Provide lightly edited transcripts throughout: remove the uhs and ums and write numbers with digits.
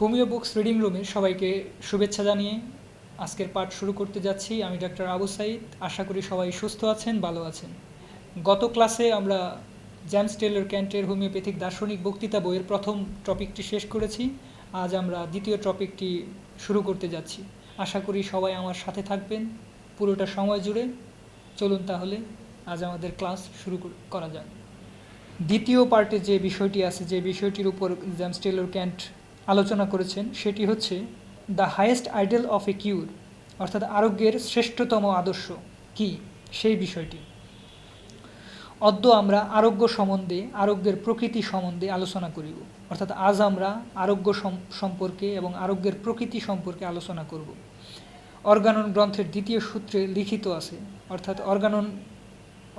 Homeo books reading রুমে সবাইকে শুভেচ্ছা জানিয়ে আজকের পাঠ শুরু করতে যাচ্ছি। আমি ডাক্তার আবু সাইদ। আশা করি সবাই সুস্থ আছেন, ভালো আছেন। গত ক্লাসে আমরা জেমস টেলর ক্যান্টের হোমিওপ্যাথিক দার্শনিক বক্তৃতা বইয়ের প্রথম টপিকটি শেষ করেছি। আজ আমরা দ্বিতীয় টপিকটি শুরু করতে যাচ্ছি। আশা করি সবাই আমার সাথে থাকবেন পুরোটা সময় জুড়ে। চলুন তাহলে আজ আমাদের ক্লাস শুরু করা যাক। দ্বিতীয় পার্টে যে বিষয়টি আছে, যে বিষয়টির উপর জেমস টেলর ক্যান্ট আলোচনা করেছেন, সেটি হচ্ছে the highest ideal of a কিউর, অর্থাৎ আরোগ্যের শ্রেষ্ঠতম আদর্শ কি, সেই বিষয়টি। অদ্য আমরা আরোগ্য সম্বন্ধে, আরোগ্যের প্রকৃতি সম্বন্ধে আলোচনা করিব। অর্থাৎ আজ আমরা আরোগ্য সম্পর্কে এবং আরোগ্যের প্রকৃতি সম্পর্কে আলোচনা করব। অর্গানন গ্রন্থের দ্বিতীয় সূত্রে লিখিত আছে, অর্থাৎ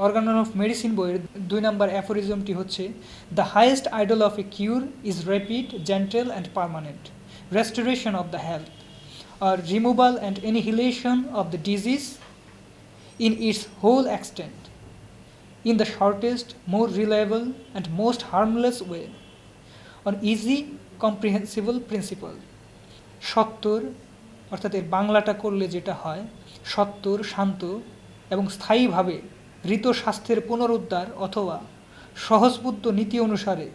অর্গানন অফ মেডিসিন বইয়ের 2 নম্বর অ্যাফোরিজমটি হচ্ছে, the highest ideal of a cure is rapid, gentle and permanent restoration of the health, or removal and annihilation of the disease in its whole extent, in the shortest, more reliable and most harmless way, on easy comprehensible principle. সত্তর, অর্থাৎ এর বাংলাটা করলে যেটা হয়, সত্তর, শান্ত এবং স্থায়ীভাবে ঋত স্বাস্থ্যের পুনরুদ্ধার অথবা সহজবুদ্ধ নীতি অনুসারে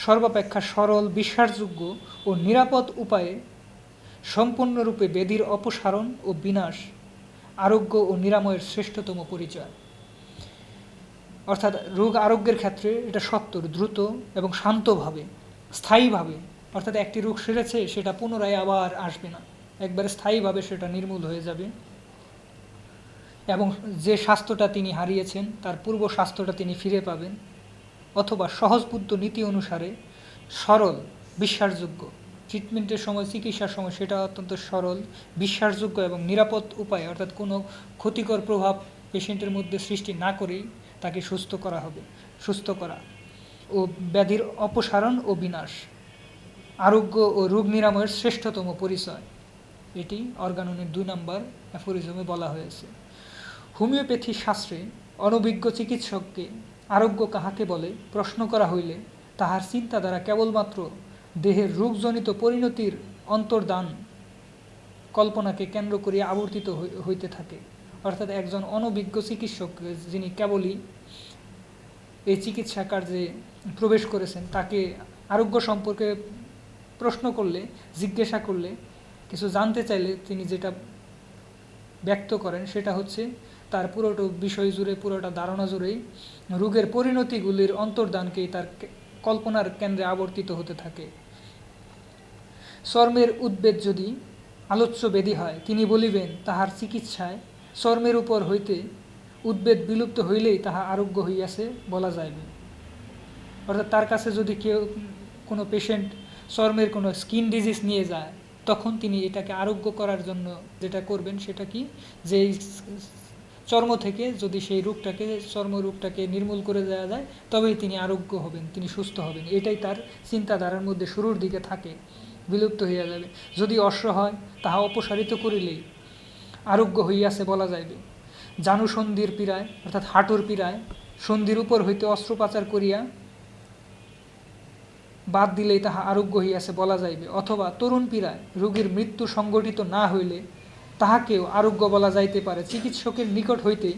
সর্বাপেক্ষা সরল, বিশ্বাসযোগ্য ও নিরাপদ উপায়ে সম্পূর্ণরূপে ব্যাধির অপসারণ ও বিনাশ আরোগ্য ও নিরাময়ের শ্রেষ্ঠতম পরিচয়। অর্থাৎ রোগ আরোগ্যের ক্ষেত্রে এটা সত্তর, দ্রুত এবং শান্তভাবে, স্থায়ীভাবে, অর্থাৎ একটি রোগ সেরেছে সেটা পুনরায় আবার আসবে না, একবারে স্থায়ীভাবে সেটা নির্মূল হয়ে যাবে এবং যে স্বাস্থ্যটা তিনি হারিয়েছেন তার পূর্ব স্বাস্থ্যটা তিনি ফিরে পাবেন। অথবা সহজবুদ্ধ নীতি অনুসারে সরল, বিশ্বাসযোগ্য, ট্রিটমেন্টের সময়, চিকিৎসার সময় সেটা অত্যন্ত সরল, বিশ্বাসযোগ্য এবং নিরাপদ উপায়ে, অর্থাৎ কোনো ক্ষতিকর প্রভাব পেশেন্টের মধ্যে সৃষ্টি না করেই তাকে সুস্থ করা ও ব্যাধির অপসারণ ও বিনাশ, আরোগ্য ও রোগ নিরাময়ের শ্রেষ্ঠতম পরিচয়। এটি অর্গাননের 2 নম্বর অ্যাফোরিজমে বলা হয়েছে। হোমিওপ্যাথি শাস্ত্রে অনভিজ্ঞ চিকিৎসককে আরোগ্য কাহাকে বলে প্রশ্ন করা হইলে তাহার চিন্তা দ্বারা কেবলমাত্র দেহের রোগজনিত পরিণতির অন্তর্দান কল্পনাকে কেন্দ্র করিয়া আবর্তিত হইতে থাকে। অর্থাৎ একজন অনভিজ্ঞ চিকিৎসক, যিনি কেবলই এই চিকিৎসা কার্যে প্রবেশ করেছেন, তাকে আরোগ্য সম্পর্কে প্রশ্ন করলে, জিজ্ঞাসা করলে, কিছু জানতে চাইলে তিনি যেটা ব্যক্ত করেন সেটা হচ্ছে তার পুরোটা বিষয় জুড়ে, পুরোটা ধারণা জুড়েই রোগের পরিণতিগুলির অন্তর্দানকেই তার কল্পনার কেন্দ্রে আবর্তিত হতে থাকে। চর্মের উদ্বেগ যদি আলোচ্য ব্যাধি হয়, তিনি বলিবেন তাহার চিকিৎসায় চর্মের উপর হইতে উদ্বেগ বিলুপ্ত হইলেই তাহা আরোগ্য হইয়াছে বলা যাইবে। অর্থাৎ তার কাছে যদি কোনো পেশেন্ট চর্মের কোনো স্কিন ডিজিজ নিয়ে যায়, তখন তিনি এটাকে আরোগ্য করার জন্য যেটা করবেন সেটা কি, যে চর্ম থেকে যদি সেই চর্মরোগটাকে নির্মূল করে দেওয়া যায়, তবেই তিনি আরোগ্য হবেন, তিনি সুস্থ হবেন। এটাই তার চিন্তাধারার মধ্যে শুরুর দিকে থাকে, বিলুপ্ত হইয়া যাবে। যদি অশ্ব হয়, তাহা অপসারিত করিলেই আরোগ্য হইয়াছে বলা যাইবে। জানুসন্ধির পীড়ায়, অর্থাৎ হাঁটুর পীড়ায় সন্ধির উপর হইতে অস্ত্রোপচার করিয়া বাদ দিলেই তাহা আরোগ্য হইয়াছে বলা যাইবে। অথবা তরুণ পীড়ায় রোগীর মৃত্যু সংঘটিত না হইলে তাহাকেও আরোগ্য বলা যাইতে পারে। চিকিৎসকের নিকট হইতে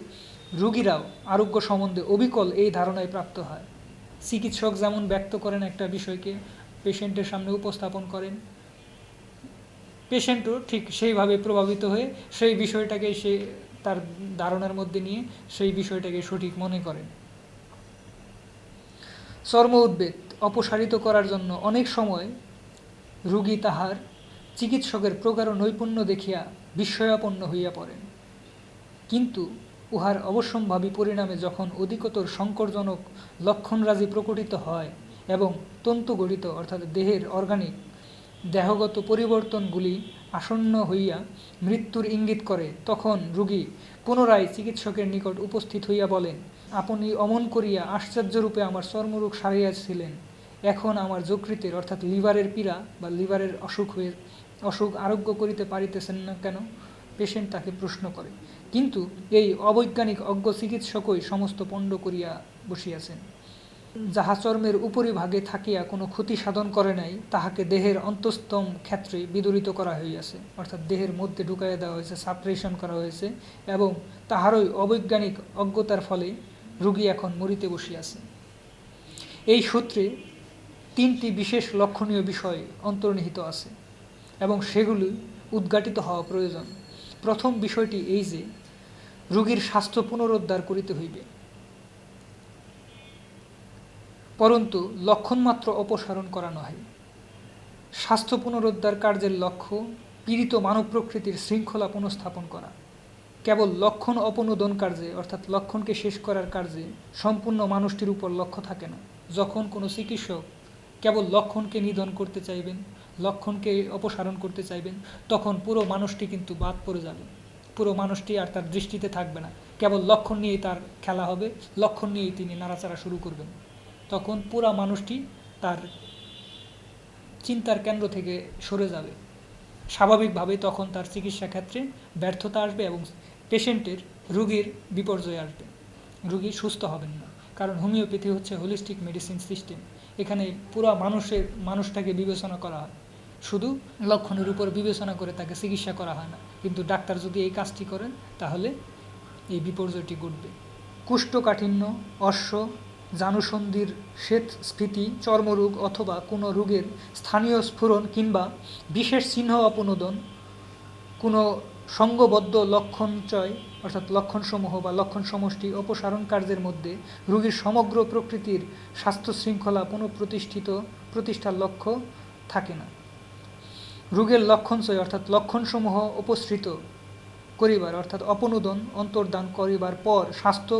রোগীরাও আরোগ্য সম্বন্ধে অবিকল এই ধারণায় প্রাপ্ত হয়। চিকিৎসক যেমন ব্যক্ত করেন একটা বিষয়কে, পেশেন্টের সামনে উপস্থাপন করেন, পেশেন্টও ঠিক সেইভাবে প্রভাবিত হয়ে সেই বিষয়টাকে সে তার ধারণার মধ্যে নিয়ে সেই বিষয়টাকে সঠিক মনে করেন। চর্ম উদ্বেগ অপসারিত করার জন্য অনেক সময় রোগী তাহার চিকিৎসকের প্রগাঢ় নৈপুণ্য দেখিয়া বিস্ময়াপন্ন হইয়া পড়েন, কিন্তু উহার অবশ্যম্ভাবী পরিণামে যখন অধিকতর সংকটজনক লক্ষণরাজি প্রকটিত হয় এবং তন্তুগঠিত, অর্থাৎ দেহের অর্গানিক দেহগত পরিবর্তনগুলি আসন্ন হইয়া মৃত্যুর ইঙ্গিত করে, তখন রোগী পুনরায় চিকিৎসকের নিকট উপস্থিত হইয়া বলেন, আপনি অমন করিয়া আশ্চর্যরূপে আমার চর্মরোগ সারিয়াছিলেন, এখন আমার যকৃতের, অর্থাৎ লিভারের পীড়া বা লিভারের অসুখ আরোগ্য করিতে পারিতেছেন না কেন? পেশেন্ট তাকে প্রশ্ন করে। কিন্তু এই অবৈজ্ঞানিক অজ্ঞ চিকিৎসকই সমস্ত পণ্ড করিয়া বসিয়াছেন। যাহা চর্মের উপরিভাগে থাকিয়া কোনো ক্ষতি সাধন করে নাই, তাহাকে দেহের অন্তস্তম ক্ষেত্রে বিদরিত করা হইয়াছে, অর্থাৎ দেহের মধ্যে ঢুকাইয়া দেওয়া হয়েছে, সাপ্রেশন করা হয়েছে, এবং তাহারই অবৈজ্ঞানিক অজ্ঞতার ফলে রোগী এখন মরিতে বসিয়াছে। এই সূত্রে 3টি বিশেষ লক্ষণীয় বিষয় অন্তর্নিহিত আছে এবং সেগুলি উদ্ঘাটিত হওয়া প্রয়োজন। প্রথম বিষয়টি এই যে রোগীর স্বাস্থ্য পুনরুদ্ধার করিতে হইবে, পরন্তু লক্ষণমাত্র অপসারণ করা নহে। স্বাস্থ্য পুনরুদ্ধার কার্যের লক্ষ্য পীড়িত মানব প্রকৃতির শৃঙ্খলা পুনঃস্থাপন করা। কেবল লক্ষণ অপনোদন কার্যে, অর্থাৎ লক্ষণকে শেষ করার কার্যে সম্পূর্ণ মানুষটির উপর লক্ষ্য থাকে না। যখন কোনো চিকিৎসক কেবল লক্ষণকে নিধন করতে চাইবেন, লক্ষণকে অপসারণ করতে চাইবেন, তখন পুরো মানুষটি কিন্তু বাদ পড়ে যাবে। পুরো মানুষটি আর তার দৃষ্টিতে থাকবে না, কেবল লক্ষণ নিয়েই তার খেলা হবে, লক্ষণ নিয়েই তিনি নাড়াচাড়া শুরু করবেন। তখন পুরা মানুষটি তার চিন্তার কেন্দ্র থেকে সরে যাবে। স্বাভাবিকভাবে তখন তার চিকিৎসা ক্ষেত্রে ব্যর্থতা আসবে এবং পেশেন্টের, রোগীর বিপর্যয় আসবে, রোগী সুস্থ হবেন না। কারণ হোমিওপ্যাথি হচ্ছে হোলিস্টিক মেডিসিন সিস্টেম। এখানে পুরো মানুষটাকে বিবেচনা করা হয়, শুধু লক্ষণের উপর বিবেচনা করে তাকে চিকিৎসা করা হয় না। কিন্তু ডাক্তার যদি এই কাজটি করেন তাহলে এই বিপর্যয়টি ঘটবে। কুষ্ঠকাঠিন্য, অশ্ব, জানুসন্ধির শ্বেতস্ফীতি, চর্মরোগ অথবা কোনো রোগের স্থানীয় স্ফুরণ কিংবা বিশেষ চিহ্ন অপনোদন, কোনো সঙ্গবদ্ধ লক্ষণচয় অর্থাৎ লক্ষণসমূহ বা লক্ষণ সমষ্টি অপসারণ কার্যের মধ্যে রোগীর সমগ্র প্রকৃতির স্বাস্থ্য শৃঙ্খলা প্রতিষ্ঠার লক্ষ্য থাকে না। রোগের লক্ষণচয় অর্থাৎ লক্ষণসমূহ উপসৃত করিবার অর্থাৎ অপনোদন অন্তর্দান করিবার পর স্বাস্থ্য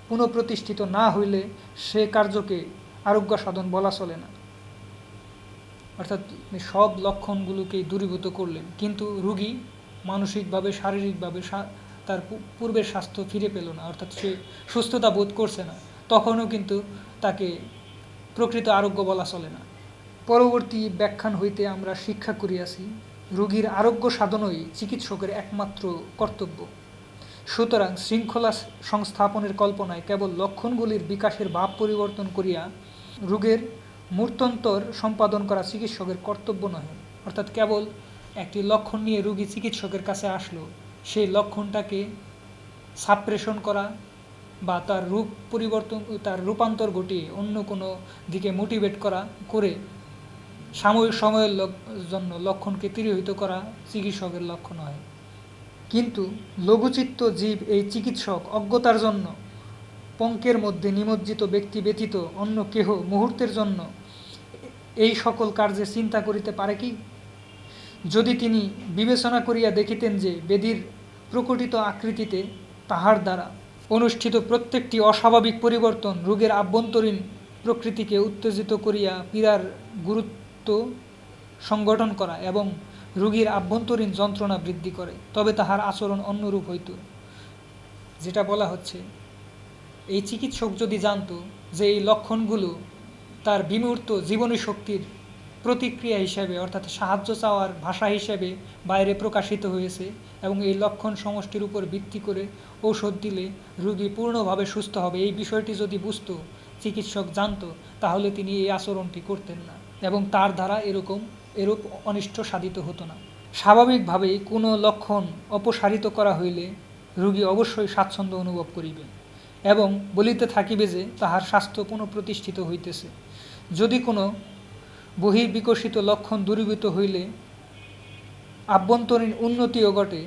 পুনঃপ্রতিষ্ঠিত না হইলে সে কার্যকে আরোগ্য সাধন বলা চলে না। অর্থাৎ সব লক্ষণগুলোকেই দূরীভূত করলেন, কিন্তু রোগী মানসিকভাবে, শারীরিকভাবে তার পূর্বের স্বাস্থ্য ফিরে পেল না, অর্থাৎ সে সুস্থতা বোধ করছে না, তখনও কিন্তু তাকে প্রকৃত আরোগ্য বলা চলে না। পরবর্তী ব্যাখ্যান হইতে আমরা শিক্ষা করিয়াছি, রোগীর আরোগ্য সাধনই চিকিৎসকের একমাত্র কর্তব্য। সুতরাং শৃঙ্খলা সংস্থাপনের কল্পনায় কেবল লক্ষণগুলির বিকাশের ভাব পরিবর্তন করিয়া রোগের মূর্তন্তর সম্পাদন করা চিকিৎসকের কর্তব্য নহে। অর্থাৎ কেবল একটি লক্ষণ নিয়ে রোগী চিকিৎসকের কাছে আসলো, সেই লক্ষণটাকে সাপ্রেশন করা বা তার রূপ পরিবর্তন, তার রূপান্তর ঘটিয়ে অন্য কোনো দিকে মোটিভেট করে সাময়িক সময়ের জন্য লক্ষণকে তিরোহিত করা চিকিৎসকের লক্ষ্য নয়। কিন্তু লঘুচিত্ত জীব এই চিকিৎসক অজ্ঞতার জন্য পঙ্কের মধ্যে নিমজ্জিত ব্যক্তি ব্যতীত অন্য কেহ মুহূর্তের জন্য এই সকল কার্যে চিন্তা করিতে পারে কি? যদি তিনি বিবেচনা করিয়া দেখিতেন যে বেদীর প্রকটিত আকৃতিতে তাহার দ্বারা অনুষ্ঠিত প্রত্যেকটি অস্বাভাবিক পরিবর্তন রোগের আভ্যন্তরীণ প্রকৃতিকে উত্তেজিত করিয়া পীড়ার গুরুত্ব সংগঠন করা এবং রোগীর আভ্যন্তরীণ যন্ত্রণা বৃদ্ধি করে, তবে তাহার আচরণ অন্যরূপ হইত। যেটা বলা হচ্ছে, এই চিকিৎসক যদি জানত যে এই লক্ষণগুলো তার বিমূর্ত জীবনী শক্তির প্রতিক্রিয়া হিসাবে, অর্থাৎ সাহায্য চাওয়ার ভাষা হিসাবে বাইরে প্রকাশিত হয়েছে এবং এই লক্ষণ সমষ্টির উপর ভিত্তি করে ঔষধ দিলে রোগী পূর্ণভাবে সুস্থ হবে, এই বিষয়টি যদি বুঝতো, চিকিৎসক জানতো, তাহলে তিনি এই আচরণটি করতেন না এবং তার দ্বারা এরূপ অনিষ্ট সাধিত হতো না। স্বাভাবিকভাবেই কোনো লক্ষণ অপসারিত করা হইলে রোগী অবশ্যই স্বাচ্ছন্দ্য অনুভব করিবে এবং বলিতে থাকিবে যে তাহার স্বাস্থ্য পুনঃপ্রতিষ্ঠিত হইতেছে। যদি কোনো বহির্বিকশিত লক্ষণ দূরীভূত হইলে আভ্যন্তরীণ উন্নতিও ঘটে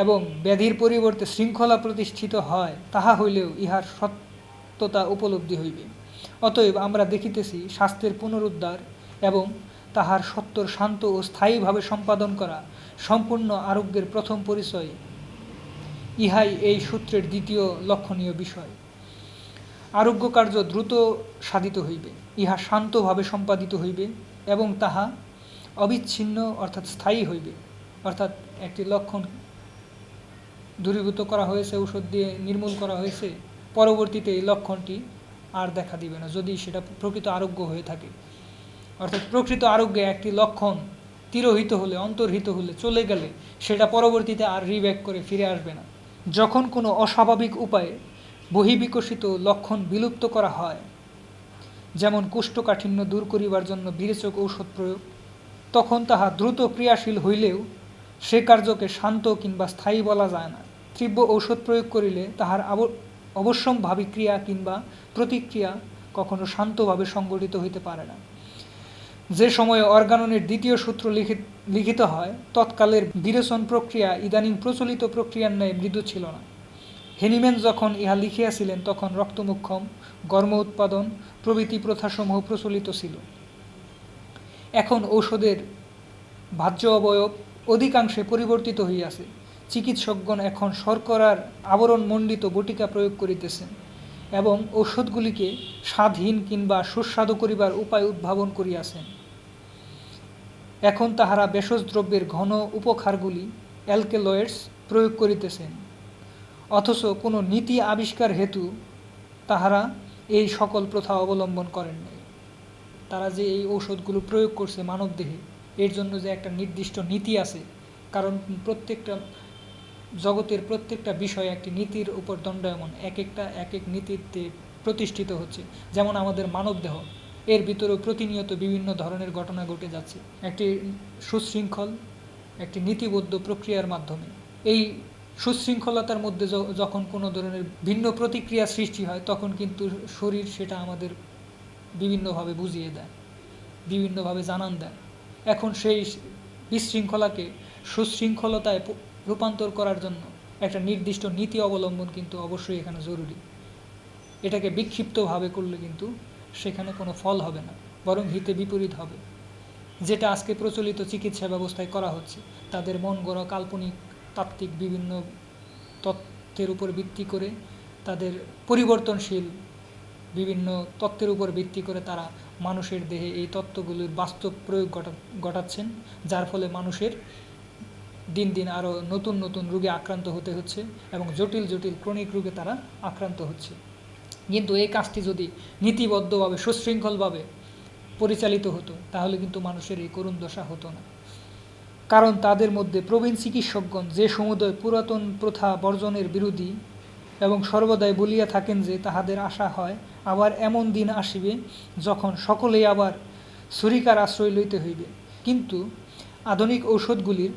এবং ব্যাধির পরিবর্তে শৃঙ্খলা প্রতিষ্ঠিত হয়, তাহা হইলেও ইহার সত্যতা উপলব্ধি হইবে। অতএব আমরা দেখিতেছি, স্বাস্থ্যের পুনরুদ্ধার এবং তাহার সত্তর শান্ত ও স্থায়ীভাবে সম্পাদন করা সম্পূর্ণ আরোগ্যের প্রথম পরিচয়। ইহাই এই সূত্রের দ্বিতীয় লক্ষণীয় বিষয়। আরোগ্য কার্য দ্রুত সাধিত হইবে, ইহা শান্তভাবে সম্পাদিত হইবে এবং তাহা অবিচ্ছিন্ন অর্থাৎ স্থায়ী হইবে। অর্থাৎ একটি লক্ষণ দূরীভূত করা হয়েছে, ঔষধ দিয়ে নির্মূল করা হয়েছে, পরবর্তীতে এই লক্ষণটি আর দেখা দিবে না, যদি সেটা প্রকৃত আরোগ্য হয়ে থাকে। অর্থাৎ প্রকৃত আরোগ্যে একটি লক্ষণ তিরোহিত হলে, অন্তর্হিত হলে, চলে গেলে সেটা পরবর্তীতে আর রিব্যাক করে ফিরে আসবে না। যখন কোনো অস্বাভাবিক উপায়ে বহিঃবিকশিত লক্ষণ বিলুপ্ত করা হয়, যেমন কোষ্ঠকাঠিন্য দূর করিবার জন্য বিরেচক ঔষধ প্রয়োগ, তখন তাহা দ্রুত ক্রিয়াশীল হইলেও সে কার্যকে শান্ত কিংবা স্থায়ী বলা যায় না। তীব্র ঔষধ প্রয়োগ করিলে তাহার অবশ্যম্ভাবী ক্রিয়া কিংবা প্রতিক্রিয়া কখনো শান্তভাবে সংগঠিত হইতে পারে না। যে সময়ে অর্গাননের দ্বিতীয় সূত্র লিখিত হয়, তৎকালের বিরেচন প্রক্রিয়া ইদানীং প্রচলিত প্রক্রিয়ার ন্যায় মৃদু ছিল না। হেনিম্যান যখন ইহা লিখিয়াছিলেন তখন রক্তমুক্ষম, গর্ম উৎপাদন প্রভৃতি প্রথাসমূহ প্রচলিত ছিল। এখন ঔষধের বাহ্য অবয়ব অধিকাংশে পরিবর্তিত হইয়াছে। চিকিৎসকগণ এখন শর্করার আবরণমণ্ডিত বটিকা প্রয়োগ করিতেছেন এবং ঔষধগুলিকে স্বাদহীন কিংবা সুস্বাদু করিবার উপায় উদ্ভাবন করিয়াছেন। এখন তাহারা ভেষজ দ্রব্যের ঘন উপক্ষারগুলি অ্যালকেলয়েডস প্রয়োগ করিতেছেন, অথচ কোনো নীতি আবিষ্কার হেতু তাহারা এই সকল প্রথা অবলম্বন করেন নাই। তারা যে এই ঔষধগুলো প্রয়োগ করছে মানবদেহে, এর জন্য যে একটা নির্দিষ্ট নীতি আছে, কারণ জগতের প্রত্যেকটা বিষয় একটি নীতির উপর দণ্ডায়মান, এক এক নীতিতে প্রতিষ্ঠিত হচ্ছে। যেমন আমাদের মানবদেহ, এর ভিতরেও প্রতিনিয়ত বিভিন্ন ধরনের ঘটনা ঘটে যাচ্ছে একটি সুশৃঙ্খল, একটি নীতিবদ্ধ প্রক্রিয়ার মাধ্যমে। এই সুশৃঙ্খলতার মধ্যে যখন কোনো ধরনের ভিন্ন প্রতিক্রিয়া সৃষ্টি হয়, তখন কিন্তু শরীর সেটা আমাদের বিভিন্নভাবে বুঝিয়ে দেয়, বিভিন্নভাবে জানান দেয়। এখন সেই বিশৃঙ্খলাকে সুশৃঙ্খলতায় রূপান্তর করার জন্য একটা নির্দিষ্ট নীতি অবলম্বন কিন্তু অবশ্যই এখানে জরুরি। এটাকে বিক্ষিপ্তভাবে করলে কিন্তু সেখানে কোনো ফল হবে না, বরং হিতে বিপরীত হবে। যেটা আজকে প্রচলিত চিকিৎসা ব্যবস্থায় করা হচ্ছে, তাদের মন গড়া কাল্পনিক তাত্ত্বিক বিভিন্ন তত্ত্বের উপর ভিত্তি করে, তাদের পরিবর্তনশীল বিভিন্ন তত্ত্বের উপর ভিত্তি করে তারা মানুষের দেহে এই তত্ত্বগুলির বাস্তব প্রয়োগ ঘটাচ্ছেন, যার ফলে মানুষের দিন দিন আরও নতুন নতুন রোগে আক্রান্ত হতে হচ্ছে এবং জটিল জটিল ক্রনিক রোগে তারা আক্রান্ত হচ্ছে। কিন্তু এই কাজটি যদি নীতিবদ্ধভাবে সুশৃঙ্খলভাবে পরিচালিত হতো, তাহলে কিন্তু মানুষের এই করুণ দশা হতো না। কারণ তাদের মধ্যে প্রবীণ চিকিৎসকগণ যে সমুদয় পুরাতন প্রথা বর্জনের বিরোধী এবং সর্বদাই বলিয়া থাকেন যে তাহাদের আশা হয় আবার এমন দিন আসিবে যখন সকলেই আবার ছুরিকার আশ্রয় লইতে হইবে। কিন্তু আধুনিক ঔষধগুলির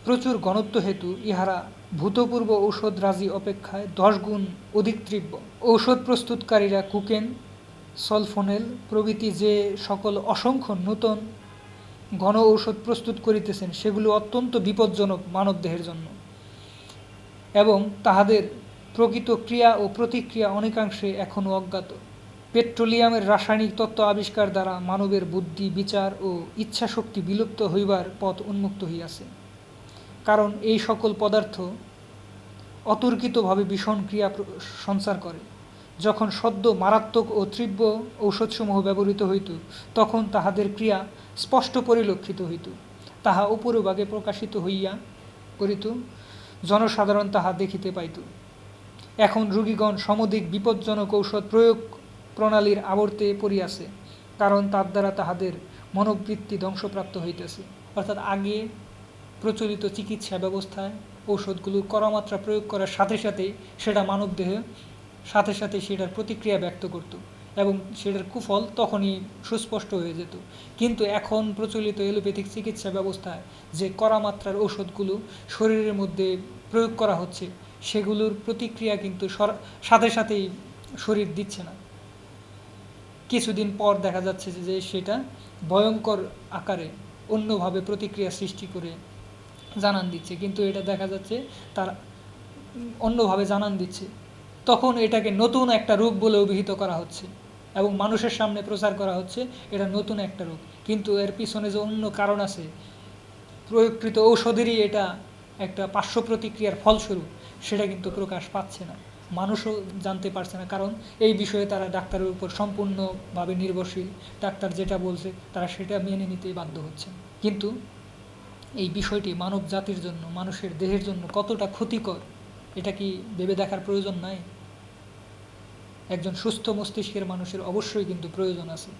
প্রচুর ঘনত্ব হেতু ইহারা ভূতপূর্ব ঔষধরাজি অপেক্ষায় 10 গুণ অধিক তীব্র। ঔষধ প্রস্তুতকারীরা কুকেন, সলফোনেল প্রভৃতি যে সকল অসংখ্য নূতন ঘন ঔষধ প্রস্তুত করিতেছেন, সেগুলো অত্যন্ত বিপজ্জনক মানবদেহের জন্য এবং তাহাদের প্রকৃত ক্রিয়া ও প্রতিক্রিয়া অনেকাংশে এখনও অজ্ঞাত। পেট্রোলিয়ামের রাসায়নিক তত্ত্ব আবিষ্কার দ্বারা মানবের বুদ্ধি, বিচার ও ইচ্ছাশক্তি বিলুপ্ত হইবার পথ উন্মুক্ত হইয়াছে। কারণ এই সকল পদার্থ অতর্কিতভাবে ভীষণ ক্রিয়া সঞ্চার করে। যখন সদ্য মারাত্মক ও তীব্র ঔষধসমূহ ব্যবহৃত হইত, তখন তাহাদের ক্রিয়া স্পষ্ট পরিলক্ষিত হইত, তাহা উপরিভাগে প্রকাশিত হইয়া করিত, জনসাধারণ তাহা দেখিতে পাইত। এখন রোগীগণ সমধিক বিপজ্জনক ঔষধ প্রয়োগ প্রণালীর আবর্তে পড়িয়াছে, কারণ তার দ্বারা তাহাদের মনোবৃত্তি ধ্বংসপ্রাপ্ত হইতেছে। অর্থাৎ আগে প্রচলিত চিকিৎসা ব্যবস্থায় ঔষধগুলোর কড়ামাত্রা প্রয়োগ করার সাথে সাথেই সেটা মানবদেহে সাথে সাথে সেটার প্রতিক্রিয়া ব্যক্ত করত এবং সেটার কুফল তখনই সুস্পষ্ট হয়ে যেত। কিন্তু এখন প্রচলিত এলোপ্যাথিক চিকিৎসা ব্যবস্থায় যে কড়ামাত্রার ঔষধগুলো শরীরের মধ্যে প্রয়োগ করা হচ্ছে, সেগুলোর প্রতিক্রিয়া কিন্তু সাথে সাথেই শরীর দিচ্ছে না। কিছুদিন পর দেখা যাচ্ছে যে সেটা ভয়ঙ্কর আকারে অন্যভাবে প্রতিক্রিয়া সৃষ্টি করে জানান দিচ্ছে, কিন্তু এটা দেখা যাচ্ছে তার অন্যভাবে জানান দিচ্ছে। তখন এটাকে নতুন একটা রোগ বলে অভিহিত করা হচ্ছে এবং মানুষের সামনে প্রচার করা হচ্ছে এটা নতুন একটা রোগ, কিন্তু এর পিছনে যে অন্য কারণ আছে, প্রয়োগকৃত ঔষধেরই এটা একটা পার্শ্ব প্রতিক্রিয়ার ফলস্বরূপ, সেটা কিন্তু প্রকাশ পাচ্ছে না, মানুষও জানতে পারছে না। কারণ এই বিষয়ে তারা ডাক্তারের উপর সম্পূর্ণভাবে নির্ভরশীল, ডাক্তার যেটা বলছে তারা সেটা মেনে নিতেই বাধ্য হচ্ছে। কিন্তু এই বিষয়টি মানব জাতির জন্য, মানুষের দেহের জন্য কতটা ক্ষতিকর, এটা কি ভেবে দেখার প্রয়োজন নাই? একজন সুস্থ মস্তিষ্কের মানুষের অবশ্যই কিন্তু প্রয়োজন আছে।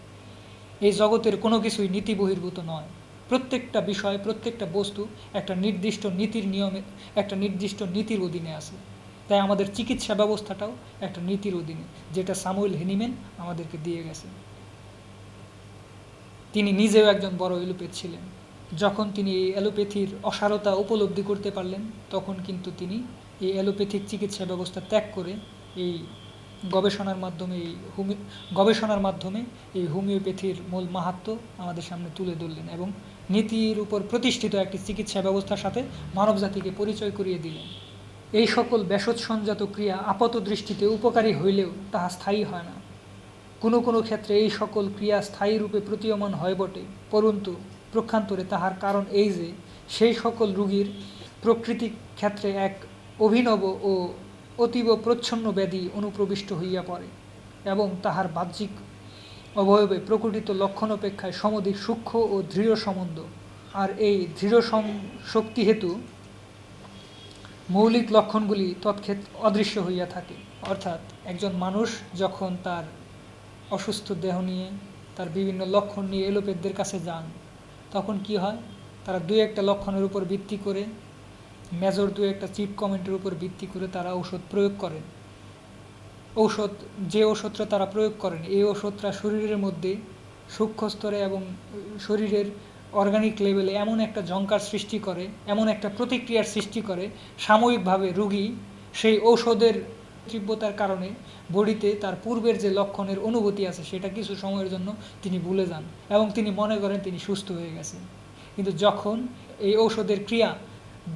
এই জগতের কোনো কিছুই নীতি বহির্ভূত নয়। প্রত্যেকটা বিষয়, প্রত্যেকটা বস্তু একটা নির্দিষ্ট নীতির নিয়মে, একটা নির্দিষ্ট নীতির অধীনে আছে। তাই আমাদের চিকিৎসা ব্যবস্থাটাও একটা নীতির অধীনে, যেটা স্যামুয়েল হ্যানিম্যান আমাদেরকে দিয়ে গেছেন। তিনি নিজেও একজন বড় এলোপ্যাথ ছিলেন। যখন তিনি এই অ্যালোপ্যাথির অসারতা উপলব্ধি করতে পারলেন, তখন কিন্তু তিনি এই অ্যালোপ্যাথিক চিকিৎসা ব্যবস্থা ত্যাগ করে এই গবেষণার মাধ্যমে এই হোমিওপ্যাথির মূল মাহাত্ম্য আমাদের সামনে তুলে ধরলেন এবং নীতির উপর প্রতিষ্ঠিত একটি চিকিৎসা ব্যবস্থার সাথে মানবজাতিকে পরিচয় করিয়ে দিলেন। এই সকল ভেষজ-সংজাত ক্রিয়া আপাতদৃষ্টিতে উপকারী হইলেও তাহা স্থায়ী হয় না। কোনো কোনো ক্ষেত্রে এই সকল ক্রিয়া স্থায়ী রূপে প্রতীয়মান হয় বটে, পরন্তু প্রক্ষান্তরে তাহার কারণ এই যে, সেই সকল রোগীর প্রকৃতিক ক্ষেত্রে এক অভিনব ও অতীব প্রচ্ছন্ন ব্যাধি অনুপ্রবিষ্ট হইয়া পড়ে এবং তাহার বাহ্যিক অবয়বে প্রকটিত লক্ষণ অপেক্ষায় সমধিক সূক্ষ্ম ও দৃঢ় সম্বন্ধ। আর এই দৃঢ় শক্তি হেতু মৌলিক লক্ষণগুলি তৎক্ষেত্রে অদৃশ্য হইয়া থাকে। অর্থাৎ একজন মানুষ যখন তার অসুস্থ দেহ নিয়ে, তার বিভিন্ন লক্ষণ নিয়ে এলোপ্যাথদের কাছে যান, তখন কি হয়? তারা দুই একটা লক্ষণের উপর ভিত্তি করে, মেজর দুই একটা চিপ কমেন্টের উপর ভিত্তি করে তারা ঔষধ প্রয়োগ করেন। যে ওষুধটা তারা প্রয়োগ করেন, এই ওষুধটা শরীরের মধ্যে সূক্ষ্ম স্তরে এবং শরীরের অর্গানিক লেভেলে এমন একটা ঝঙ্কার সৃষ্টি করে, এমন একটা প্রতিক্রিয়ার সৃষ্টি করে, সাময়িকভাবে রোগী সেই ঔষধের তীব্রতার কারণে বডিতে তার পূর্বের যে লক্ষণের অনুভূতি আছে সেটা কিছু সময়ের জন্য তিনি ভুলে যান এবং তিনি মনে করেন তিনি সুস্থ হয়ে গেছেন। কিন্তু যখন এই ঔষধের ক্রিয়া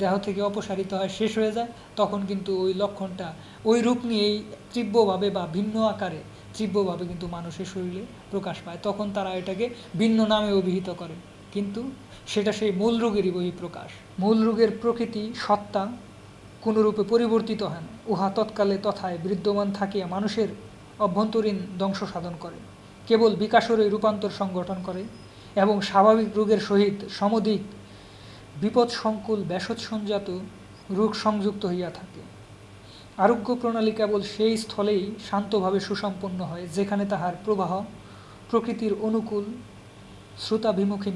দেহ থেকে অপসারিত হয়, শেষ হয়ে যায়, তখন কিন্তু ওই লক্ষণটা ওই রূপ নিয়েই তীব্রভাবে বা ভিন্ন আকারে তীব্রভাবে কিন্তু মানুষের শরীরে প্রকাশ পায়। তখন তারা এটাকে ভিন্ন নামে অভিহিত করে, কিন্তু সেটা সেই মূল রোগেরই বহিঃপ্রকাশ। মূল রোগের প্রকৃতি সত্তা কোনরূপে পরিবর্তিত হয় না, উহা তৎকালে তথায় বিদ্যমান থাকিয়া মানুষের অভ্যন্তরীণ ধ্বংস সাধন করে, কেবল বিকাশেরই রূপান্তর সংগঠন করে এবং স্বাভাবিক রোগের সহিত সমধিক বিপদসংকুল ভেষজ-সংজাত রোগ সংযুক্ত হইয়া থাকে। আরোগ্য প্রণালী কেবল সেই স্থলেই শান্তভাবে সুসম্পন্ন হয়, যেখানে তাহার প্রবাহ প্রকৃতির অনুকূল শ্রোতাভিমুখে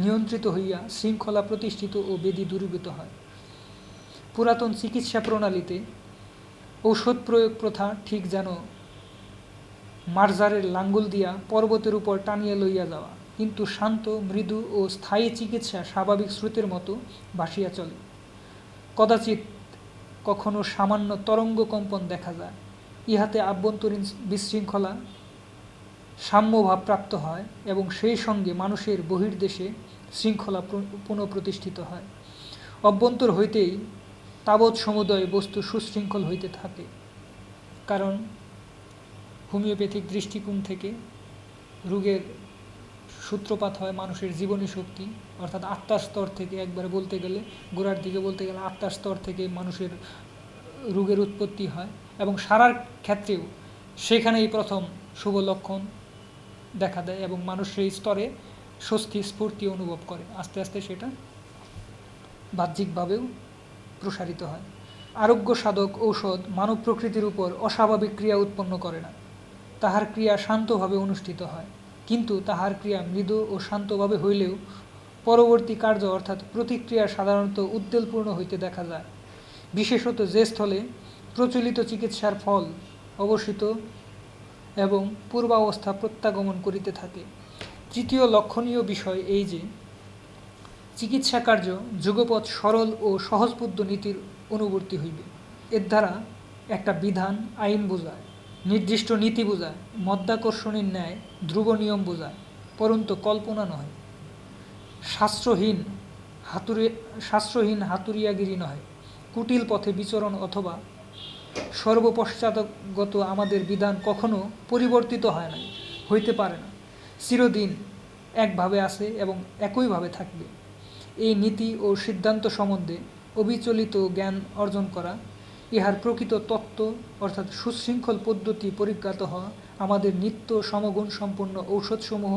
নিয়ন্ত্রিত হইয়া শৃঙ্খলা প্রতিষ্ঠিত ও বেদী দূরীভূত হয়। পুরাতন চিকিৎসা প্রণালীতে ঔষধ প্রয়োগ প্রথা ঠিক যেন মার্জারের লাঙ্গল দিয়া পর্বতের উপর টানিয়া লইয়া যাওয়া, কিন্তু শান্ত, মৃদু ও স্থায়ী চিকিৎসা স্বাভাবিক স্রোতের মতো ভাসিয়া চলে। কদাচিৎ কখনো সামান্য তরঙ্গ কম্পন দেখা যায়, ইহাতে আভ্যন্তরীণ বিশৃঙ্খলা সাম্যভাব প্রাপ্ত হয় এবং সেই সঙ্গে মানুষের বহির্দেশে শৃঙ্খলা পুনঃপ্রতিষ্ঠিত হয়। অভ্যন্তর হইতেই তাবৎ সমুদয় বস্তু সুশৃঙ্খল হইতে থাকে। কারণ হোমিওপ্যাথিক দৃষ্টিকোণ থেকে রোগের সূত্রপাত হয় মানুষের জীবনী শক্তি, অর্থাৎ আত্মার স্তর থেকে। একবারে বলতে গেলে, গোড়ার দিকে বলতে গেলে, আত্মার স্তর থেকে মানুষের রোগের উৎপত্তি হয় এবং সারার ক্ষেত্রেও সেখানেই প্রথম শুভ লক্ষণ দেখা দেয় এবং মানুষ সেই স্তরে স্বস্তি স্ফূর্তি অনুভব করে। আস্তে আস্তে সেটা বাহ্যিকভাবেও প্রসারিত হয়। আরোগ্য সাধক ঔষধ মানব প্রকৃতির উপর অস্বাভাবিক ক্রিয়া উৎপন্ন করে না, তাহার ক্রিয়া শান্তভাবে অনুষ্ঠিত হয়। কিন্তু তাহার ক্রিয়া মৃদু ও শান্তভাবে হইলেও পরবর্তী কার্য অর্থাৎ প্রতিক্রিয়া সাধারণত উদ্বেলপূর্ণ হইতে দেখা যায়, বিশেষত যে স্থলে প্রচলিত চিকিৎসার ফল অবসিত এবং পূর্বাবস্থা প্রত্যাগমন করিতে থাকে। তৃতীয় লক্ষণীয় বিষয় এই যে, চিকিৎসা কার্য যুগপৎ সরল ও সহজবোধ্য নীতির অনুবর্তী হইবে। এর দ্বারা একটা বিধান, আইন বোঝায়, নির্দিষ্ট নীতি বোঝায়, মধ্যাকর্ষণের ন্যায় ধ্রুব নিয়ম বোঝায়, পরন্তু কল্পনা নয়। শাস্ত্রহীন হাতুড়িয়াগিরি নয়, কুটিল পথে বিচরণ অথবা সর্বপশ্চাৎগত আমাদের বিধান কখনো পরিবর্তিত হয় নাই, হইতে পারে না, চিরদিন একভাবে আছে এবং একইভাবে থাকবে। এই নীতি ও সিদ্ধান্ত সম্বন্ধে অবিচলিত জ্ঞান অর্জন করা, ইহার প্রকৃত তত্ত্ব অর্থাৎ সুশৃঙ্খল পদ্ধতি পরিজ্ঞাত হওয়া, আমাদের নিত্য সমগুণ সম্পন্ন ঔষধসমূহ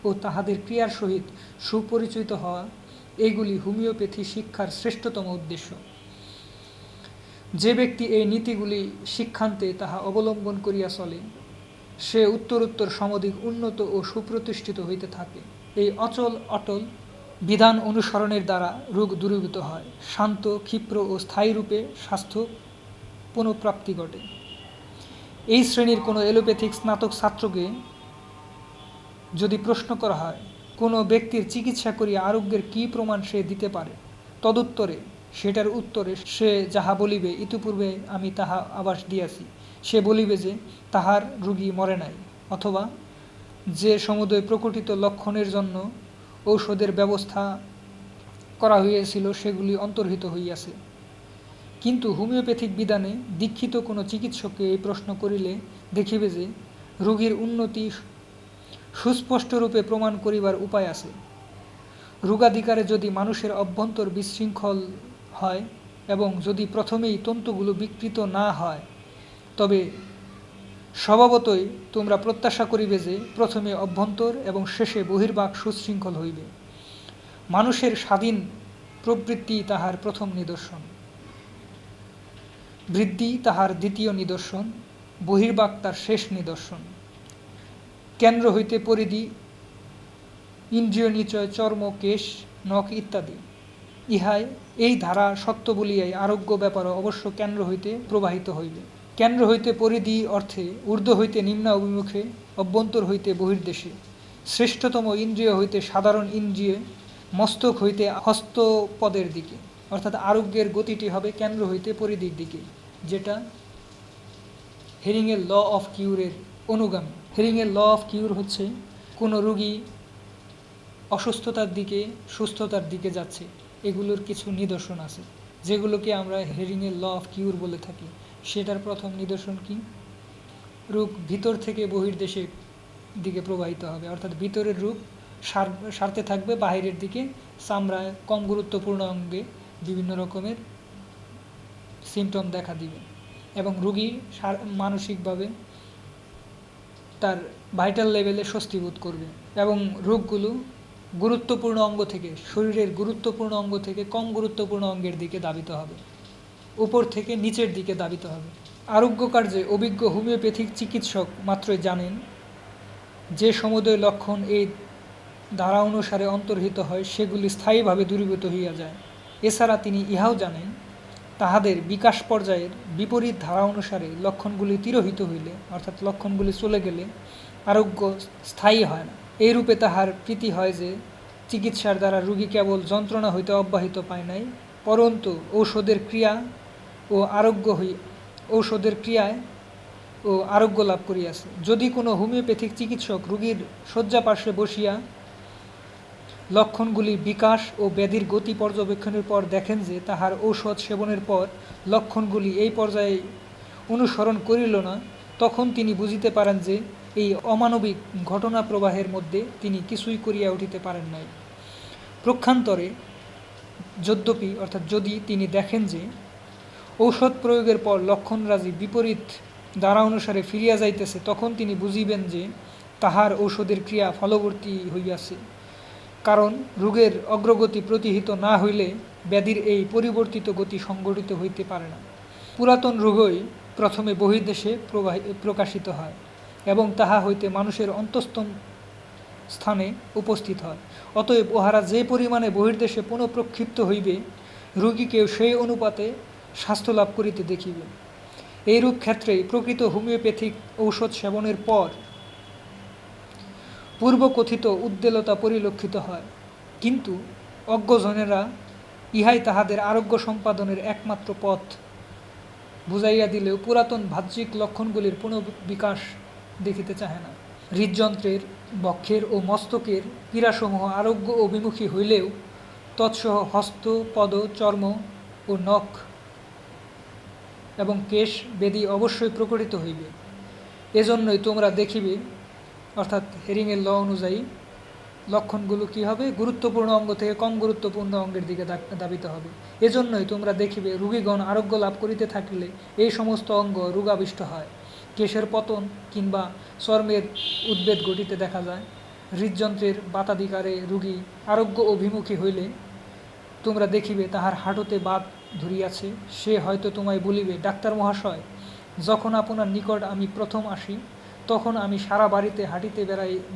ও তাহাদের ক্রিয়ার সহিত সুপরিচিত হওয়া, এইগুলি হোমিওপ্যাথি শিক্ষার শ্রেষ্ঠতম উদ্দেশ্য। যে ব্যক্তি এই নীতিগুলি শিক্ষান্তে তাহা অবলম্বন করিয়া চলে, সে উত্তরোত্তর সমধিক উন্নত ও সুপ্রতিষ্ঠিত হইতে থাকে। এই অটল বিধান অনুসরণের দ্বারা রোগ দূরীভূত হয়, শান্ত, ক্ষিপ্র ও স্থায়ী রূপে স্বাস্থ্য পুনঃপ্রাপ্তি ঘটে। এই শ্রেণীর কোনো এলোপ্যাথিক স্নাতক ছাত্রকে যদি প্রশ্ন করা হয় কোনো ব্যক্তির চিকিৎসা করিয়া আরোগ্যের কী প্রমাণ সে দিতে পারে, তদুত্তরে সেটার উত্তরে সে যাহা বলিবে, ইতিপূর্বে আমি তাহা আভাস দিয়াছি, সে বলিবে যে তাহার রোগী মরে নাই, অথবা যে সমুদয় প্রকটিত লক্ষণের জন্য ঔষধের ব্যবস্থা করা হইয়াছিল সেগুলি অন্তর্হিত হইয়াছে। কিন্তু হোমিওপ্যাথিক বিধানে দীক্ষিত কোনো চিকিৎসককে এই প্রশ্ন করিলে দেখিবে যে রোগীর উন্নতি সুস্পষ্টরূপে প্রমাণ করিবার উপায় আছে। রোগাধিকারে যদি মানুষের অভ্যন্তর বিশৃঙ্খল হয় এবং যদি প্রথমেই তন্তুগুলো বিকৃত না হয়, তবে স্বভাবতই তোমরা প্রত্যাশা করিবে যে প্রথমে অভ্যন্তর এবং শেষে বহির্ভাগ সুশৃঙ্খল হইবে। মানুষের স্বাধীন প্রবৃত্তি তাহার প্রথম নিদর্শন, বৃদ্ধি তাহার দ্বিতীয় নিদর্শন, বহির্ভাগ তার শেষ নিদর্শন। কেন্দ্র হইতে পরিধি, ইন্দ্রিয় নিচয়, চর্ম, কেশ, নখ ইত্যাদি, ইহাই এই ধারা সত্য বলিয়াই আরোগ্য ব্যাপারও অবশ্য কেন্দ্র হইতে প্রবাহিত হইবে। কেন্দ্র হইতে পরিধি অর্থে ঊর্ধ্ব হইতে নিম্ন অভিমুখে, অভ্যন্তর হইতে বহির্দেশে, শ্রেষ্ঠতম ইন্দ্রিয় হইতে সাধারণ ইন্দ্রিয়ে, মস্তক হইতে হস্তপদের দিকে। অর্থাৎ আরোগ্যের গতিটি হবে কেন্দ্র হইতে পরিধির দিকে, যেটা হেরিংয়ের ল অফ কিউরের অনুগামী। হেরিংয়ের ল অফ কিউর হচ্ছে কোনো রোগী অসুস্থতার দিকে সুস্থতার দিকে যাচ্ছে, এগুলোর কিছু নিদর্শন আছে যেগুলোকে আমরা হেরিংয়ের ল অফ কিউর বলে থাকি। সেটার প্রথম নিদর্শন কি? রোগ ভিতর থেকে বহির্দেশের দিকে প্রবাহিত হবে, অর্থাৎ ভিতরের রোগ সারতে থাকবে, বাহিরের দিকে চামড়ায় কম গুরুত্বপূর্ণ অঙ্গে বিভিন্ন রকমের সিমটম দেখা দিবে এবং রোগী মানসিকভাবে তার ভাইটাল লেভেলে স্বস্তি বোধ করবে এবং রোগগুলো গুরুত্বপূর্ণ অঙ্গ থেকে, শরীরের গুরুত্বপূর্ণ অঙ্গ থেকে কম গুরুত্বপূর্ণ অঙ্গের দিকে ধাবিত হবে, উপর থেকে নিচের দিকে ধাবিত হবে। আরোগ্য কার্যে অভিজ্ঞ হোমিওপ্যাথিক চিকিৎসক মাত্রই জানেন যে সমুদয় লক্ষণ এই ধারা অনুসারে অন্তর্হিত হয় সেগুলি স্থায়ীভাবে দূরীভূত হইয়া যায়। এছাড়া তিনি ইহাও জানেন তাহাদের বিকাশ পর্যায়ের বিপরীত ধারা অনুসারে লক্ষণগুলি তিরোহিত হইলে, অর্থাৎ লক্ষণগুলি চলে গেলে আরোগ্য স্থায়ী হয় না। এইরূপে তাহার প্রীতি হয় যে চিকিৎসার দ্বারা রোগী কেবল যন্ত্রণা হইতে অব্যাহত পায় নাই, পরন্তু ঔষধের ক্রিয়ায় ও আরোগ্য লাভ করিয়াছে। যদি কোনো হোমিওপ্যাথিক চিকিৎসক রোগীর শয্যাপার্শ্বে বসিয়া লক্ষণগুলির বিকাশ ও ব্যাধির গতি পর্যবেক্ষণের পর দেখেন যে তাহার ঔষধ সেবনের পর লক্ষণগুলি এই পর্যায়ে অনুসরণ করিল না, তখন তিনি বুঝিতে পারেন যে এই অমানবিক ঘটনা প্রবাহের মধ্যে তিনি কিছুই করিয়া উঠিতে পারেন নাই। প্রক্ষান্তরে যদ্যপি, অর্থাৎ যদি তিনি দেখেন যে ঔষধ প্রয়োগের পর লক্ষণরাজি বিপরীত ধারা অনুসারে ফিরিয়া যাইতেছে, তখন তিনি বুঝিবেন যে তাহার ঔষধের ক্রিয়া ফলবর্তী হইয়াছে, কারণ রোগের অগ্রগতি প্রতিহিত না হইলে ব্যাধির এই পরিবর্তিত গতি সংঘটিত হইতে পারে না। পুরাতন রোগই প্রথমে বহির্দেশে প্রকাশিত হয় এবং তাহা হইতে মানুষের অন্তঃস্থ স্থানে উপস্থিত হয়। অতএব উহারা যে পরিমাণে বহির্দেশে পুনঃপ্রক্ষিপ্ত হইবে, রোগীকেও সেই অনুপাতে স্বাস্থ্য লাভ করিতে দেখিবে। এইরূপ ক্ষেত্রেই প্রকৃত হোমিওপ্যাথিক ঔষধ সেবনের পর পূর্বকথিত উদ্বেলতা পরিলক্ষিত হয়, কিন্তু অজ্ঞজনেরা ইহাই তাহাদের আরোগ্য সম্পাদনের একমাত্র পথ বুঝাইয়া দিলেও পুরাতন বাহ্যিক লক্ষণগুলির পুনঃবিকাশ দেখিতে চাহে না। হৃদযন্ত্রের, বক্ষের ও মস্তকের পীড়াসমূহ আরোগ্য অভিমুখী হইলেও তৎসহ হস্ত, পদ, চর্ম ও নখ এবং কেশ ব্যাধি অবশ্যই প্রকটিত হইবে। এজন্যই তোমরা দেখিবে, অর্থাৎ হেরিংয়ের ল অনুযায়ী লক্ষণগুলো কি হবে? গুরুত্বপূর্ণ অঙ্গ থেকে কম গুরুত্বপূর্ণ অঙ্গের দিকে ধাবিত হবে। এজন্যই তোমরা দেখিবে রোগীগণ আরোগ্য লাভ করিতে থাকিলে এই সমস্ত অঙ্গ রোগাবিষ্ট হয়, কেশের পতন কিংবা চর্মের উদ্বেগ ঘটিতে দেখা যায়। হৃদযন্ত্রের বাতাধিকারে রোগী আরোগ্য অভিমুখী হইলে তোমরা দেখিবে তাহার হাঁটুতে বাত ধরিয়াছে। সে হয়তো তোমায় বলিবে, ডাক্তার মহাশয়, যখন আপনার নিকট আমি প্রথম আসি তখন আমি সারা বাড়িতে হাঁটিতে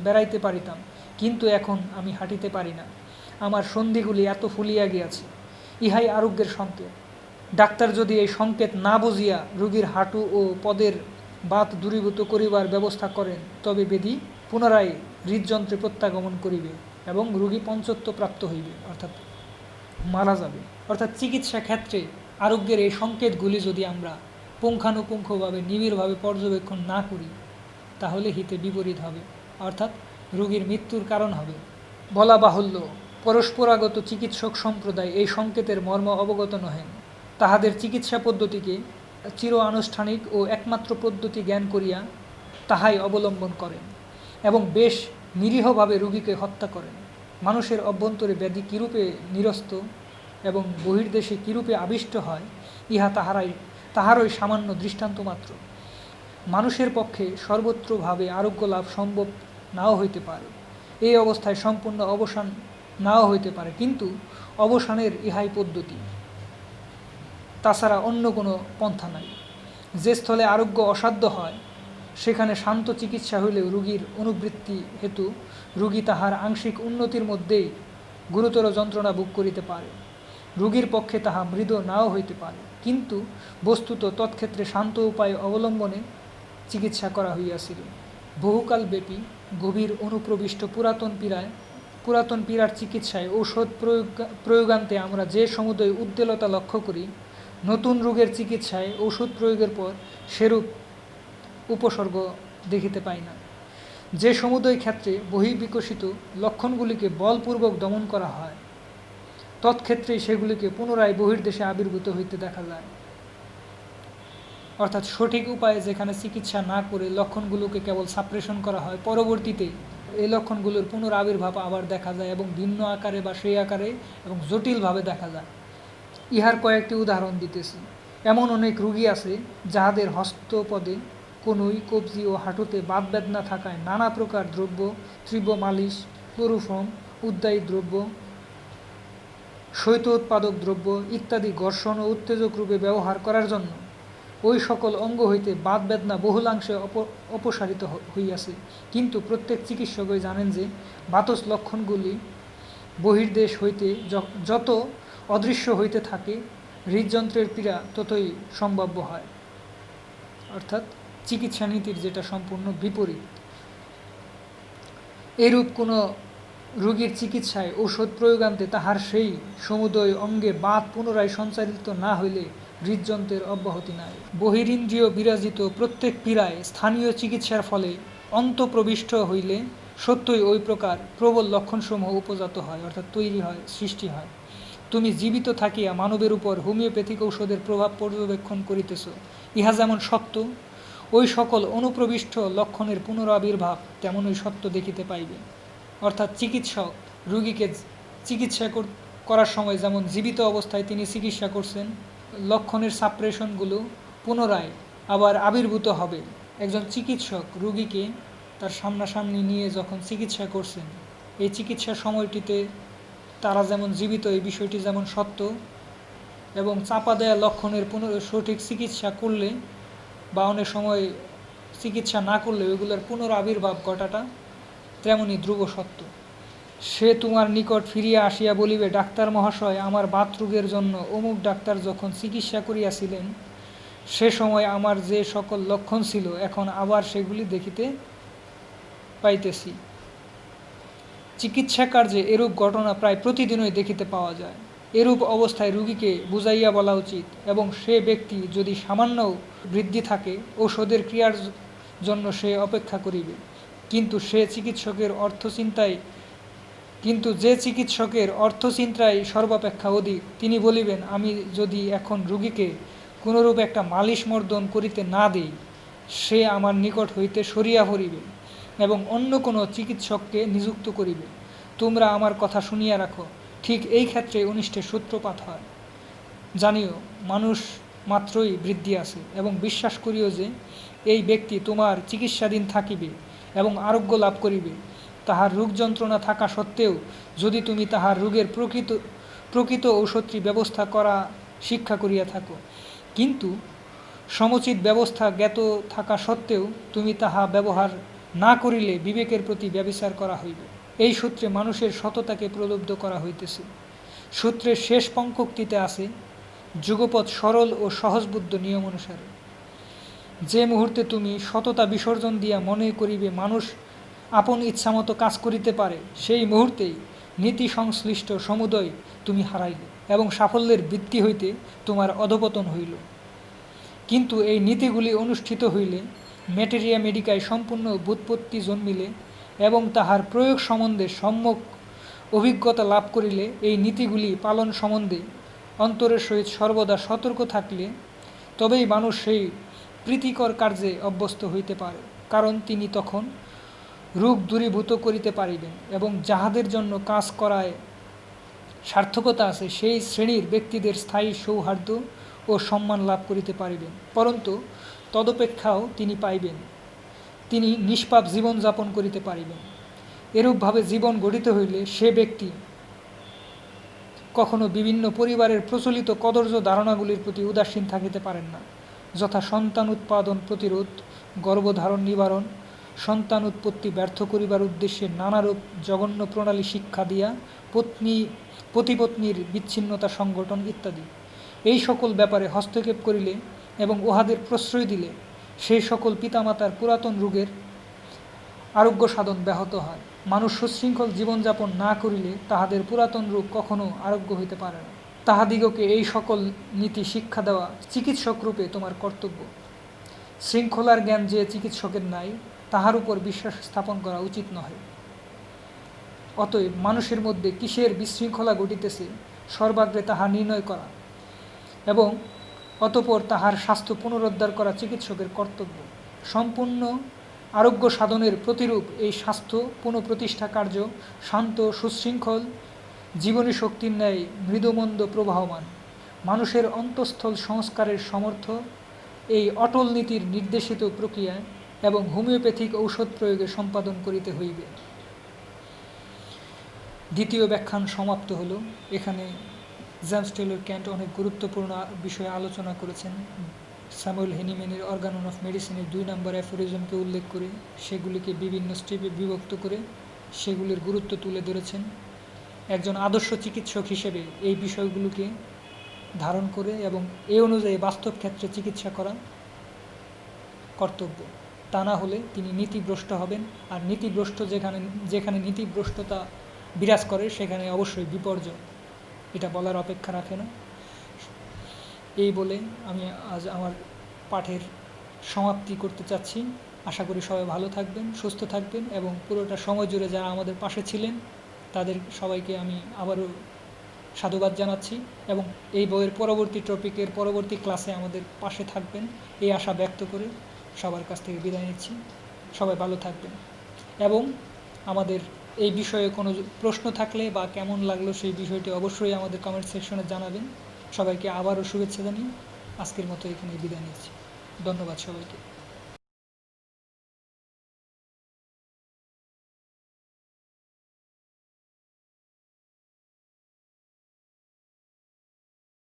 বেড়াইতে পারিতাম, কিন্তু এখন আমি হাঁটিতে পারি না, আমার সন্ধিগুলি এত ফুলিয়া গিয়াছে। ইহাই আরোগ্যের সংকেত। ডাক্তার যদি এই সংকেত না বুঝিয়া রোগীর হাঁটু ও পদের বাত দূরীভূত করিবার ব্যবস্থা করেন, তবে বেদি পুনরায় হৃদযন্ত্রে প্রত্যাগমন করিবে এবং রোগী পঞ্চত্ব প্রাপ্ত হইবে, অর্থাৎ মারা যাবে। অর্থাৎ চিকিৎসা ক্ষেত্রে আরোগ্যের এই সংকেতগুলি যদি আমরা পুঙ্খানুপুঙ্খভাবে নিবিড়ভাবে পর্যবেক্ষণ না করি, তাহলে হিতে বিপরীত হবে, অর্থাৎ রোগীর মৃত্যুর কারণ হবে। বলা বাহুল্য, পরস্পরাগত চিকিৎসক সম্প্রদায় এই সংকেতের মর্ম অবগত নহেন। তাহাদের চিকিৎসা পদ্ধতিকে চির আনুষ্ঠানিক ও একমাত্র পদ্ধতি জ্ঞান করিয়া তাহাই অবলম্বন করেন এবং বেশ নিরীহভাবে রোগীকে হত্যা করেন। মানুষের অভ্যন্তরে ব্যাধি কিরূপে নিরস্ত এবং বহির্দেশে কিরূপে আবিষ্ট হয়, ইহা তাহারই সামান্য দৃষ্টান্ত মাত্র। মানুষের পক্ষে সর্বত্রভাবে আরোগ্য লাভ সম্ভব নাও হইতে পারে, এই অবস্থায় সম্পূর্ণ অবসান নাও হইতে পারে, কিন্তু অবসানের ইহাই পদ্ধতি, তাছাড়া অন্য কোনো পন্থা নাই। যে স্থলে আরোগ্য অসাধ্য হয়, সেখানে শান্ত চিকিৎসা হইলেও রোগীর অনুবৃত্তি হেতু রোগী তাহার আংশিক উন্নতির মধ্যেই গুরুতর যন্ত্রণা ভোগ করিতে পারে। রোগীর পক্ষে তাহা মৃদু নাও হইতে পারে, কিন্তু বস্তুত তৎক্ষেত্রে শান্ত উপায় অবলম্বনে চিকিৎসা করা হইয়াছিল। বহুকাল ব্যাপী গভীর অনুপ্রবিষ্ট পুরাতন পীড়ার চিকিৎসায় ঔষধ প্রয়োগান্তে আমরা যে সমুদয় উদ্বেলতা লক্ষ্য করি, নতুন রোগের চিকিৎসায় ঔষধ প্রয়োগের পর সেরূপ উপসর্গ দেখিতে পাই না। যে সমুদয় ক্ষেত্রে বহির্বিকশিত লক্ষণগুলিকে বলপূর্বক দমন করা হয়, তৎক্ষেত্রেই সেগুলিকে পুনরায় বহির্দেশে আবির্ভূত হইতে দেখা যায়। অর্থাৎ সঠিক উপায়ে যেখানে চিকিৎসা না করে লক্ষণগুলোকে কেবল সাপ্রেশন করা হয়, পরবর্তীতে এই লক্ষণগুলোর পুনরাবির্ভাব আবার দেখা যায় এবং ভিন্ন আকারে বা সেই আকারে এবং জটিলভাবে দেখা যায়। ইহার কয়েকটি উদাহরণ দিতেছি। এমন অনেক রোগী আছে যাহাদের হস্তপদে, কনুই, কবজি ও হাঁটুতে বাত বেদনা থাকায় নানা প্রকার দ্রব্য, তীব্র মালিশ, ক্লোরোফর্ম, উদ্দায়ী দ্রব্য, শৈত্য উৎপাদক দ্রব্য ইত্যাদি ঘর্ষণ ও উত্তেজক রূপে ব্যবহার করার জন্য ওই সকল অঙ্গ হইতে বাত বেদনা বহুলাংশে অপসারিত হইয়াছে। কিন্তু প্রত্যেক চিকিৎসকই জানেন যে বাতজ লক্ষণগুলি বহির্দেশ হইতে যত অদৃশ্য হইতে থাকে, হৃদযন্ত্রের পীড়া ততই সম্ভাব্য হয়। অর্থাৎ চিকিৎসা নীতির যেটা সম্পূর্ণ বিপরীত। এরূপ কোনো রোগীর চিকিৎসায় ঔষধ প্রয়োগান্তে তাহার সেই সমুদয় অঙ্গে বাত পুনরায় সঞ্চালিত না হইলে হৃদযন্ত্রের অব্যাহতি নাই। বহিরিন্দ্রিয় বিরাজিত প্রত্যেক পীড়ায় স্থানীয় চিকিৎসার ফলে অন্তঃপ্রবিষ্ট হইলে সত্যই ওই প্রকার প্রবল লক্ষণসমূহ উপজাত হয়, অর্থাৎ তৈরি হয়, সৃষ্টি হয়। তুমি জীবিত থাকিয়া মানবের উপর হোমিওপ্যাথিক ঔষধের প্রভাব পর্যবেক্ষণ করিতেছ, ইহা যেমন সত্য, ওই সকল অনুপ্রবিষ্ট লক্ষণের পুনরাবির্ভাব তেমনই সত্য দেখিতে পাইবে। অর্থাৎ চিকিৎসক রোগীকে চিকিৎসা করার সময় যেমন জীবিত অবস্থায় তিনি চিকিৎসা করছেন, লক্ষণের সাপ্রেশনগুলো পুনরায় আবার আবির্ভূত হবে। একজন চিকিৎসক রোগীকে তার সামনাসামনি নিয়ে যখন চিকিৎসা করছেন, এই চিকিৎসার সময়টিতে তারা যেমন জীবিত, এই বিষয়টি যেমন সত্য, এবং চাপা দেয়া লক্ষণের সঠিক চিকিৎসা করলে বা অনেক সময় চিকিৎসা না করলে ওইগুলোর পুনরাবির্ভাব ঘটাটা তেমনই ধ্রুব সত্য। সে তোমার নিকট ফিরিয়া আসিয়া বলিবে, ডাক্তার মহাশয়, আমার বাত রোগের জন্য অমুক ডাক্তার যখন চিকিৎসা করিয়াছিলেন, সে সময় আমার যে সকল লক্ষণ ছিল, এখন আবার সেগুলি দেখিতে পাইতেছি। চিকিৎসা কার্যে এরূপ ঘটনা প্রায় প্রতিদিনই দেখিতে পাওয়া যায়। এরূপ অবস্থায় রোগীকে বুঝাইয়া বলা উচিত, এবং সে ব্যক্তি যদি সামান্য বৃদ্ধি থাকে, ঔষধের ক্রিয়ার জন্য সে অপেক্ষা করিবে। কিন্তু যে চিকিৎসকের অর্থচিন্তায় সর্বাপেক্ষা অধিক, তিনি বলিবেন, আমি যদি এখন রোগীকে কোনরূপ একটা মালিশ মর্দন করিতে না দিই, সে আমার নিকট হইতে সরিয়া পড়িবে এবং অন্য কোনো চিকিৎসককে নিযুক্ত করিবে। তোমরা আমার কথা শুনিয়া রাখো। ঠিক এই ক্ষেত্রে অনিষ্টের সূত্রপাত হয়। জানিও, মানুষ মাত্রই বৃদ্ধি আছে, এবং বিশ্বাস করিও যে এই ব্যক্তি তোমার চিকিৎসাধীন থাকিবে এবং আরোগ্য লাভ করিবে, তাহার রোগ যন্ত্রণা থাকা সত্ত্বেও, যদি তুমি তাহার রোগের প্রকৃত ঔষধটি ব্যবস্থা করা শিক্ষা করিয়া থাকো। কিন্তু সমুচিত ব্যবস্থা জ্ঞাত থাকা সত্ত্বেও তুমি তাহা ব্যবহার না করিলে বিবেকের প্রতি ব্যভিচার করা হইবে। এই সূত্রে মানুষের সততাকে প্রলুব্ধ করা হইতেছে। সূত্রের শেষ পঙ্ক্তিতে আছে, যুগপৎ সরল ও সহজবুদ্ধ নিয়ম অনুসারে। যে মুহূর্তে তুমি সততা বিসর্জন দিয়া মনে করিবে মানুষ আপন ইচ্ছামতো কাজ করিতে পারে, সেই মুহূর্তেই নীতি সংশ্লিষ্ট সমুদয় তুমি হারাইলে এবং সাফল্যের বৃত্তি হইতে তোমার অধপতন হইল। কিন্তু এই নীতিগুলি অনুষ্ঠিত হইলে, ম্যাটেরিয়া মেডিকায় সম্পূর্ণ ব্যুৎপত্তি জন্মিলে এবং তাহার প্রয়োগ সম্বন্ধে সম্যক অভিজ্ঞতা লাভ করিলে, এই নীতিগুলি পালন সম্বন্ধে অন্তরের সহিত সর্বদা সতর্ক থাকলে তবেই মানুষ সেই প্রীতিকর কার্যে অভ্যস্ত হইতে পারে, কারণ তিনি তখন রোগ দূরীভূত করিতে পারিবেন এবং যাহাদের জন্য কাজ করায় সার্থকতা আছে সেই শ্রেণীর ব্যক্তিদের স্থায়ী সৌহার্দ্য ও সম্মান লাভ করিতে পারিবেন। পরন্তু তদপেক্ষাও তিনি পাইবেন, তিনি নিষ্পাপ জীবনযাপন করিতে পারিবেন। এরূপভাবে জীবন গঠিত হইলে সে ব্যক্তি কখনো বিভিন্ন পরিবারের প্রচলিত কদর্য ধারণাগুলির প্রতি উদাসীন থাকিতে পারেন না, যথা সন্তান উৎপাদন প্রতিরোধ, গর্ভধারণ নিবারণ, সন্তান উৎপত্তি ব্যর্থ করিবার উদ্দেশ্যে নানারূপ জঘন্য প্রণালী শিক্ষা দিয়া পতিপত্নীর বিচ্ছিন্নতা সংগঠন ইত্যাদি। এই সকল ব্যাপারে হস্তক্ষেপ করিলে এবং উহাদের প্রশ্রয় দিলে সেই সকল পিতামাতার পুরাতন রোগের আরোগ্য সাধন ব্যাহত হয়। মানুষ সুশৃঙ্খল জীবনযাপন না করিলে তাহাদের পুরাতন রোগ কখনো আরোগ্য হইতে পারে না। তাহাদিগকে এই সকল নীতি শিক্ষা দেওয়া চিকিৎসক রূপে তোমার কর্তব্য। শৃঙ্খলার জ্ঞান যে চিকিৎসকের নাই, তাহার উপর বিশ্বাস স্থাপন করা উচিত নহে। অতএব মানুষের মধ্যে কিসের বিশৃঙ্খলা ঘটিতেছে সর্বাগ্রে তাহা নির্ণয় করা এবং অতঃপর তাহার স্বাস্থ্য পুনরুদ্ধার করা চিকিৎসকের কর্তব্য। সম্পূর্ণ আরোগ্য সাধনের প্রতিরূপ এই স্বাস্থ্য পুনঃপ্রতিষ্ঠা কার্য শান্ত সুশৃঙ্খল জীবনী শক্তির ন্যায় মৃদুমন্দ প্রবাহমান। মানুষের অন্তঃস্থল সংস্কারের সমর্থ এই অটল নীতির নির্দেশিত প্রক্রিয়া এবং হোমিওপ্যাথিক ঔষধ প্রয়োগে সম্পাদন করিতে হইবে। দ্বিতীয় ব্যাখ্যান সমাপ্ত হল। এখানে জেমস টেলর ক্যান্ট অনেক গুরুত্বপূর্ণ বিষয়ে আলোচনা করেছেন। স্যামুয়েল হেনিম্যানের অর্গানন অফ মেডিসিনের 2 নম্বর অ্যাফোরিজমকে উল্লেখ করে সেগুলিকে বিভিন্ন স্টেপে বিভক্ত করে সেগুলির গুরুত্ব তুলে ধরেছেন। একজন আদর্শ চিকিৎসক হিসেবে এই বিষয়গুলোকে ধারণ করে এবং এই অনুযায়ী বাস্তব ক্ষেত্রে চিকিৎসা করা কর্তব্য। তা না হলে তিনি নীতিভ্রষ্ট হবেন, আর নীতিভ্রষ্ট যেখানে নীতিভ্রষ্টতা বিরাজ করে সেখানে অবশ্যই বিপর্যয়, এটা বলার অপেক্ষা রাখে না। এই বলে আমি আজ আমার পাঠের সমাপ্তি করতে চাচ্ছি। আশা করি সবাই ভালো থাকবেন, সুস্থ থাকবেন এবং পুরোটা সময় জুড়ে যারা আমাদের পাশে ছিলেন তাদের সবাইকে আমি আবারও সাধুবাদ জানাচ্ছি এবং এই বইয়ের পরবর্তী টপিকের পরবর্তী ক্লাসে আমাদের পাশে থাকবেন এই আশা ব্যক্ত করে সবার কাছ থেকে বিদায় নিচ্ছি। সবাই ভালো থাকবেন এবং আমাদের এই বিষয়ে কোনো প্রশ্ন থাকলে বা কেমন লাগলো সেই বিষয়টি অবশ্যই আমাদের কমেন্ট সেকশনে জানাবেন। সবাইকে আবারও শুভেচ্ছা জানিয়ে আজকের মতো এখানে বিদায় নিচ্ছি। ধন্যবাদ সবাইকে।